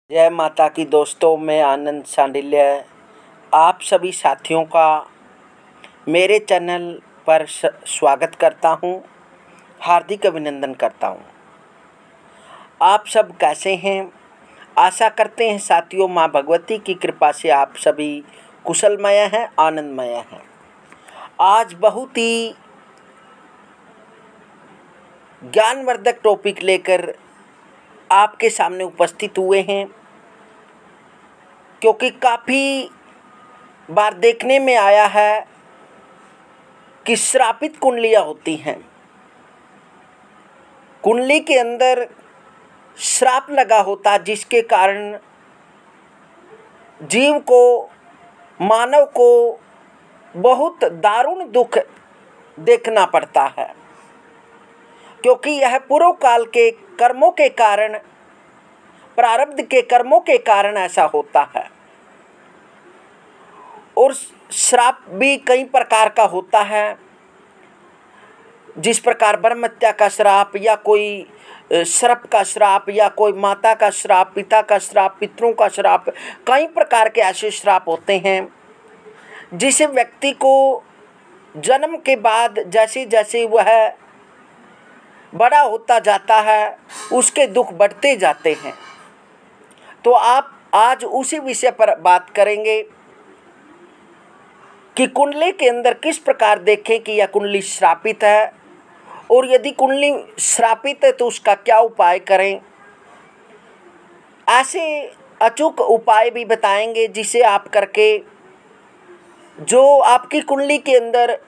जय माता की दोस्तों, मैं आनंद सांडिल्य आप सभी साथियों का मेरे चैनल पर स्वागत करता हूं, हार्दिक अभिनंदन करता हूं। आप सब कैसे हैं? आशा करते हैं साथियों माँ भगवती की कृपा से आप सभी कुशलमय हैं, आनंदमय हैं। आज बहुत ही ज्ञानवर्धक टॉपिक लेकर आपके सामने उपस्थित हुए हैं, क्योंकि काफ़ी बार देखने में आया है कि श्रापित कुंडलियाँ होती हैं। कुंडली के अंदर श्राप लगा होता है, जिसके कारण जीव को, मानव को बहुत दारुण दुख देखना पड़ता है, क्योंकि यह पूर्व काल के कर्मों के कारण, प्रारब्ध के कर्मों के कारण ऐसा होता है। और श्राप भी कई प्रकार का होता है, जिस प्रकार ब्रह्महत्या का श्राप, या कोई सर्प का श्राप, या कोई माता का श्राप, पिता का श्राप, पितरों का श्राप, कई प्रकार के ऐसे श्राप होते हैं जिसे व्यक्ति को जन्म के बाद जैसे जैसे वह बड़ा होता जाता है उसके दुख बढ़ते जाते हैं। तो आप आज उसी विषय पर बात करेंगे कि कुंडली के अंदर किस प्रकार देखें कि यह कुंडली श्रापित है, और यदि कुंडली श्रापित है तो उसका क्या उपाय करें। ऐसे अचूक उपाय भी बताएंगे जिसे आप करके जो आपकी कुंडली के अंदर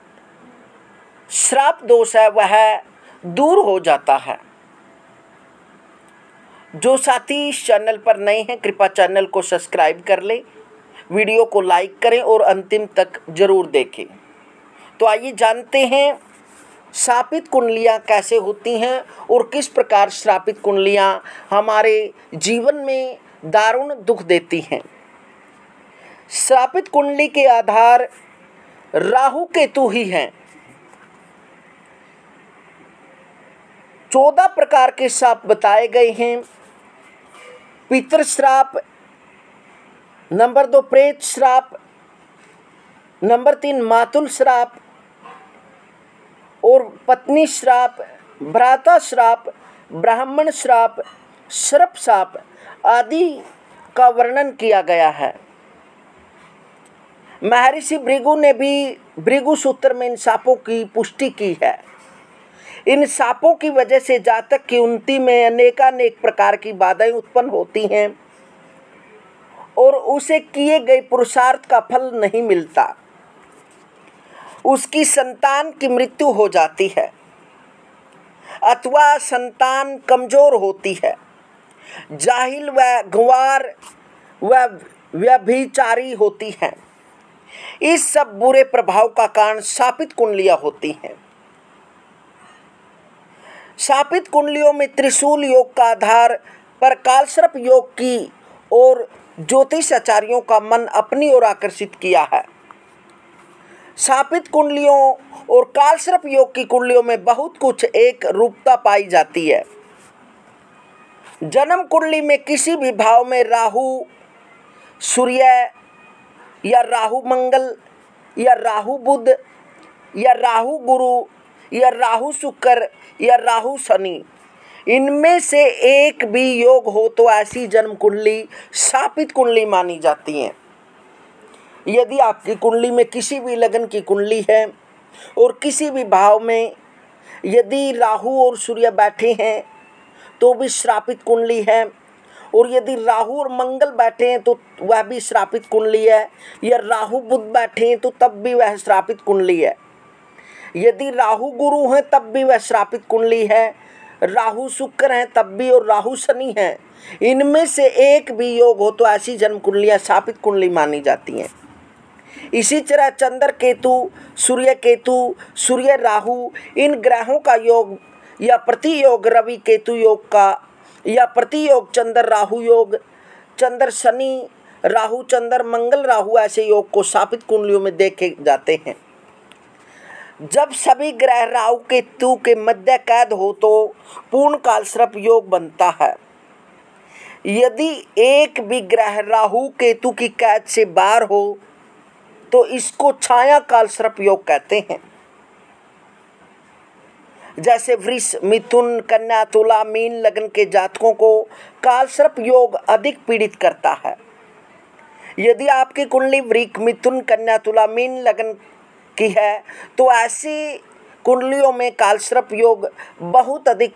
श्राप दोष है वह दूर हो जाता है। जो साथी इस चैनल पर नए हैं, कृपया चैनल को सब्सक्राइब कर लें, वीडियो को लाइक करें और अंतिम तक जरूर देखें। तो आइए जानते हैं श्रापित कुंडलियाँ कैसे होती हैं और किस प्रकार श्रापित कुंडलियाँ हमारे जीवन में दारुण दुख देती हैं। श्रापित कुंडली के आधार राहु केतु ही हैं। 14 प्रकार के श्राप बताए गए हैं। पितृ श्राप, नंबर 2 प्रेत श्राप, नंबर 3 मातुल श्राप और पत्नी श्राप, भ्राता श्राप, ब्राह्मण श्राप, सर्प श्राप आदि का वर्णन किया गया है। महर्षि भृगु ने भी भृगु सूत्र में इन शापों की पुष्टि की है। इन शापों की वजह से जातक की उन्नति में अनेकानेक प्रकार की बाधाएं उत्पन्न होती हैं और उसे किए गए पुरुषार्थ का फल नहीं मिलता। उसकी संतान की मृत्यु हो जाती है अथवा संतान कमजोर होती है, जाहिल व गंवार व व्यभिचारी होती हैं। इस सब बुरे प्रभाव का कारण शापित कुंडलियां होती हैं। शापित कुंडलियों में त्रिशूल योग का आधार पर कालसर्प योग की और ज्योतिष आचार्यों का मन अपनी ओर आकर्षित किया है। शापित कुंडलियों और कालसर्प योग की कुंडलियों में बहुत कुछ एक रूपता पाई जाती है। जन्म कुंडली में किसी भी भाव में राहु सूर्य या राहु मंगल या राहु बुध या राहु गुरु या राहु शुक्र या राहु शनि, इनमें से एक भी योग हो तो ऐसी जन्म कुंडली शापित कुंडली मानी जाती है। यदि आपकी कुंडली में किसी भी लग्न की कुंडली है और किसी भी भाव में यदि राहु और सूर्य बैठे हैं तो भी श्रापित कुंडली है, और यदि राहु और मंगल बैठे हैं तो वह भी श्रापित कुंडली है, या राहु बुध बैठे हैं तो तब भी वह श्रापित कुंडली है। यदि राहु गुरु हैं तब भी वह श्रापित कुंडली है, राहु शुक्र हैं तब भी, और राहु शनि हैं, इनमें से एक भी योग हो तो ऐसी जन्म कुंडलियाँ श्रापित कुंडली मानी जाती हैं। इसी तरह चंद्र केतु, सूर्य केतु, सूर्य राहु, इन ग्रहों का योग या प्रतियोग रवि केतु योग का, या प्रतियोग चंद्र राहु योग, चंद्र शनि राहु, चंद्र मंगल राहु, ऐसे योग को शापित कुंडलियों में देखे जाते हैं। जब सभी ग्रह राहु केतु के मध्य कैद हो तो पूर्ण कालसर्प योग बनता है। यदि एक भी ग्रह राहु केतु की कैद से बाहर हो तो इसको छाया काल सर्प योग कहते हैं। जैसे वृष, मिथुन, कन्या, तुला, मीन लग्न के जातकों को काल सर्प योग अधिक पीड़ित करता है। यदि आपकी कुंडली वृक, मिथुन, कन्या, तुला, मीन लग्न की है तो ऐसी कुंडलियों में काल सर्प योग बहुत अधिक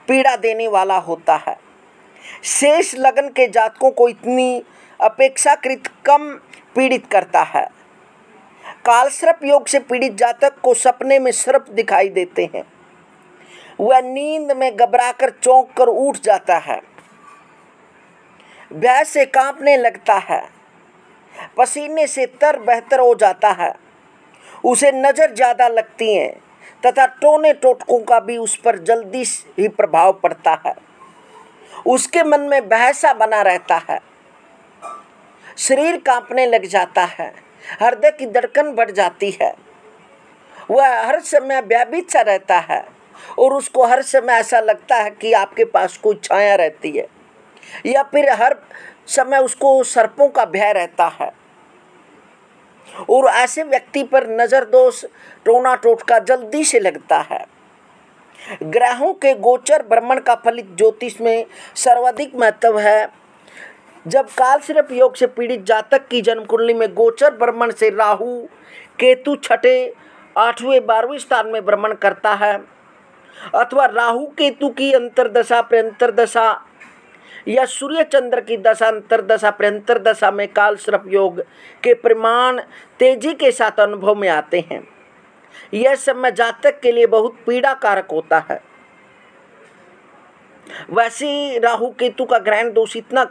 पीड़ा देने वाला होता है। शेष लग्न के जातकों को इतनी अपेक्षाकृत कम पीड़ित करता है। काल सर्प योग से पीड़ित जातक को सपने में सर्प दिखाई देते हैं। वह नींद में घबराकर चौंक कर उठ जाता है, भय से कांपने लगता है, पसीने से तर बहतर हो जाता है, उसे नज़र ज़्यादा लगती है तथा टोने टोटकों का भी उस पर जल्दी ही प्रभाव पड़ता है। उसके मन में बहसा बना रहता है, शरीर कांपने लग जाता है, हृदय की धड़कन बढ़ जाती है। वह हर समय भयभीत सा रहता है और उसको हर समय ऐसा लगता है कि आपके पास कोई छाया रहती है, या फिर हर समय उसको सर्पों का भय रहता है। और ऐसे व्यक्ति पर नज़र दोष, टोना टोटका जल्दी से लगता है। ग्रहों के गोचर भ्रमण का फलित ज्योतिष में सर्वाधिक महत्व है। जब काल सर्प योग से पीड़ित जातक की जन्म कुंडली में गोचर भ्रमण से राहु केतु छठे, 8वें, 12वें स्थान में भ्रमण करता है, अथवा राहु केतु की अंतरदशा, प्रंतरदशा या सूर्य चंद्र की दशा, अंतरदशा, प्रंतरदशा में काल सर्प योग के प्रमाण तेजी के साथ अनुभव में आते हैं। यह समय जातक के लिए बहुत पीड़ा कारक होता है। वैसे राहु केतु का ग्रहण दोष इतना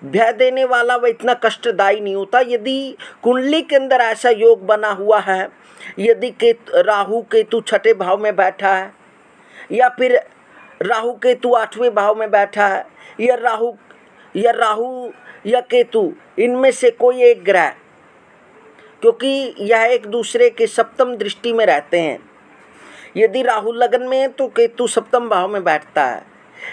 भय देने वाला व इतना कष्टदायी नहीं होता। यदि कुंडली के अंदर ऐसा योग बना हुआ है, यदि राहु केतु छठे भाव में बैठा है, या फिर राहु केतु 8वें भाव में बैठा है, या राहु या केतु इनमें से कोई एक ग्रह, क्योंकि यह एक दूसरे के सप्तम दृष्टि में रहते हैं। यदि राहु लग्न में है तो केतु सप्तम भाव में बैठता है,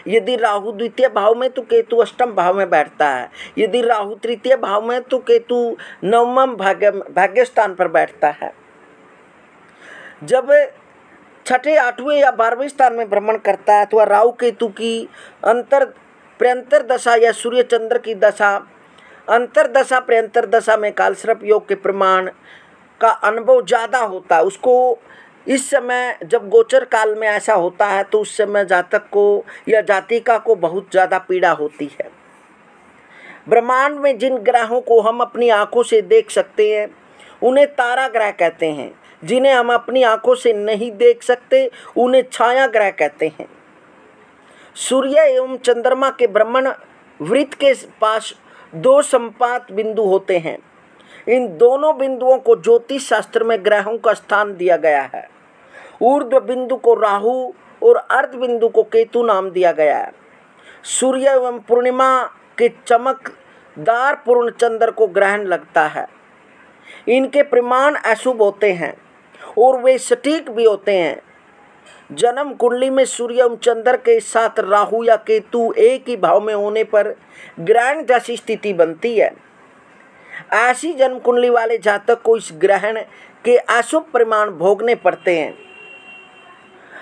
यदि राहु द्वितीय भाव में तो केतु अष्टम भाव में बैठता है, यदि राहु तृतीय भाव में तो केतु नवम भाग्य स्थान पर बैठता है। जब छठे, 8वें या 12वें स्थान में भ्रमण करता है तो राहु केतु की प्रंतर दशा या सूर्य चंद्र की दशा, अंतरदशा, प्रंतर दशा में काल सर्प योग के प्रमाण का अनुभव ज़्यादा होता है। उसको इस समय जब गोचर काल में ऐसा होता है तो उस समय जातक को या जातिका को बहुत ज़्यादा पीड़ा होती है। ब्रह्मांड में जिन ग्रहों को हम अपनी आंखों से देख सकते हैं उन्हें तारा ग्रह कहते हैं। जिन्हें हम अपनी आंखों से नहीं देख सकते उन्हें छाया ग्रह कहते हैं। सूर्य एवं चंद्रमा के भ्रमण वृत्त के पास 2 संपात बिंदु होते हैं। इन दोनों बिंदुओं को ज्योतिष शास्त्र में ग्रहों का स्थान दिया गया है। ऊर्ध्व बिंदु को राहु और अर्ध बिंदु को केतु नाम दिया गया है। सूर्य एवं पूर्णिमा के चमकदार पूर्ण चंद्र को ग्रहण लगता है। इनके प्रमाण अशुभ होते हैं और वे सटीक भी होते हैं। जन्म कुंडली में सूर्य एवं चंद्र के साथ राहु या केतु एक ही भाव में होने पर ग्रहण जैसी स्थिति बनती है। ऐसी जन्म कुंडली वाले जातक को इस ग्रहण के अशुभ परिमाण भोगने पड़ते हैं।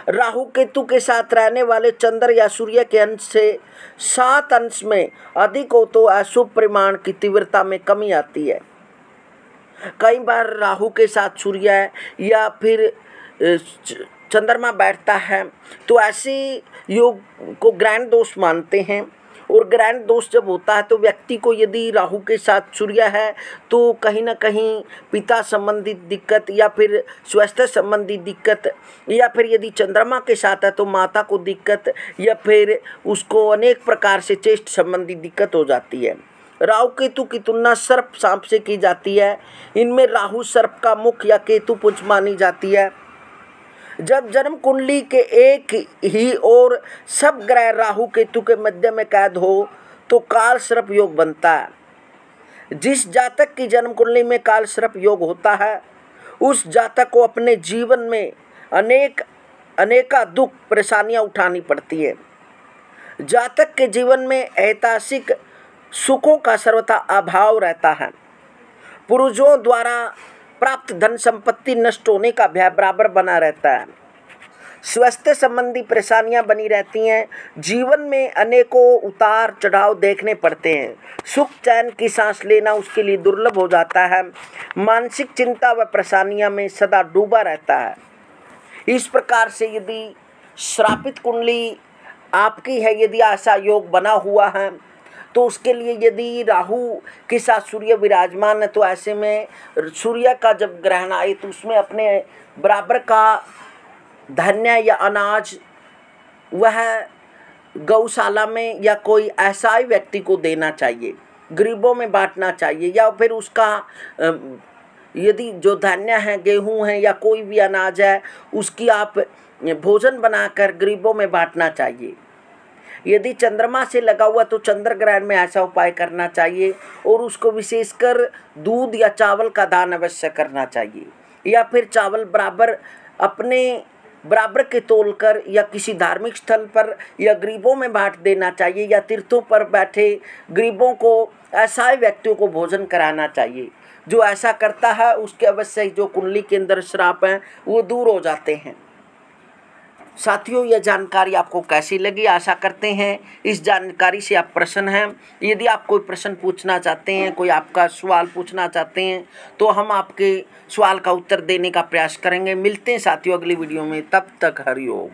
राहु केतु के साथ रहने वाले चंद्र या सूर्य के अंश से 7 अंश में अधिक हो तो अशुभ परिमाण की तीव्रता में कमी आती है। कई बार राहु के साथ सूर्य या फिर चंद्रमा बैठता है तो ऐसे योग को ग्रहण दोष मानते हैं। और ग्रहण दोष जब होता है तो व्यक्ति को, यदि राहु के साथ सूर्य है तो कहीं ना कहीं पिता संबंधित दिक्कत या फिर स्वास्थ्य संबंधी दिक्कत, या फिर यदि चंद्रमा के साथ है तो माता को दिक्कत, या फिर उसको अनेक प्रकार से चेस्ट संबंधी दिक्कत हो जाती है। राहु केतु की तुलना सर्प सांप से की जाती है। इनमें राहु सर्प का मुख या केतु पुंज मानी जाती है। जब जन्म कुंडली के एक ही और सब ग्रह राहु केतु के मध्य में कैद हो तो काल सर्प योग बनता है। जिस जातक की जन्म कुंडली में काल सर्प योग होता है उस जातक को अपने जीवन में अनेका दुख परेशानियां उठानी पड़ती है। जातक के जीवन में ऐतिहासिक सुखों का सर्वथा अभाव रहता है। पूर्वजों द्वारा प्राप्त धन संपत्ति नष्ट होने का भय बराबर बना रहता है। स्वास्थ्य संबंधी परेशानियां बनी रहती हैं। जीवन में अनेकों उतार चढ़ाव देखने पड़ते हैं। सुख चैन की सांस लेना उसके लिए दुर्लभ हो जाता है। मानसिक चिंता व परेशानियों में सदा डूबा रहता है। इस प्रकार से यदि श्रापित कुंडली आपकी है, यदि ऐसा योग बना हुआ है, तो उसके लिए यदि राहु के साथ सूर्य विराजमान है, तो ऐसे में सूर्य का जब ग्रहण आए तो उसमें अपने बराबर का धान्य या अनाज वह गौशाला में या कोई ऐसा ही व्यक्ति को देना चाहिए, गरीबों में बांटना चाहिए। या फिर उसका यदि जो धान्य है, गेहूं है या कोई भी अनाज है, उसकी आप भोजन बनाकर गरीबों में बांटना चाहिए। यदि चंद्रमा से लगा हुआ तो चंद्र ग्रहण में ऐसा उपाय करना चाहिए और उसको विशेषकर दूध या चावल का दान अवश्य करना चाहिए। या फिर चावल बराबर अपने बराबर के तोलकर या किसी धार्मिक स्थल पर या गरीबों में बांट देना चाहिए, या तीर्थों पर बैठे गरीबों को ऐसा व्यक्तियों को भोजन कराना चाहिए। जो ऐसा करता है उसके अवश्य जो कुंडली के अंदर श्राप हैं वो दूर हो जाते हैं। साथियों, यह जानकारी आपको कैसी लगी? आशा करते हैं इस जानकारी से आप प्रसन्न हैं। यदि आप कोई प्रश्न पूछना चाहते हैं, कोई आपका सवाल पूछना चाहते हैं, तो हम आपके सवाल का उत्तर देने का प्रयास करेंगे। मिलते हैं साथियों अगली वीडियो में, तब तक हरि ओम।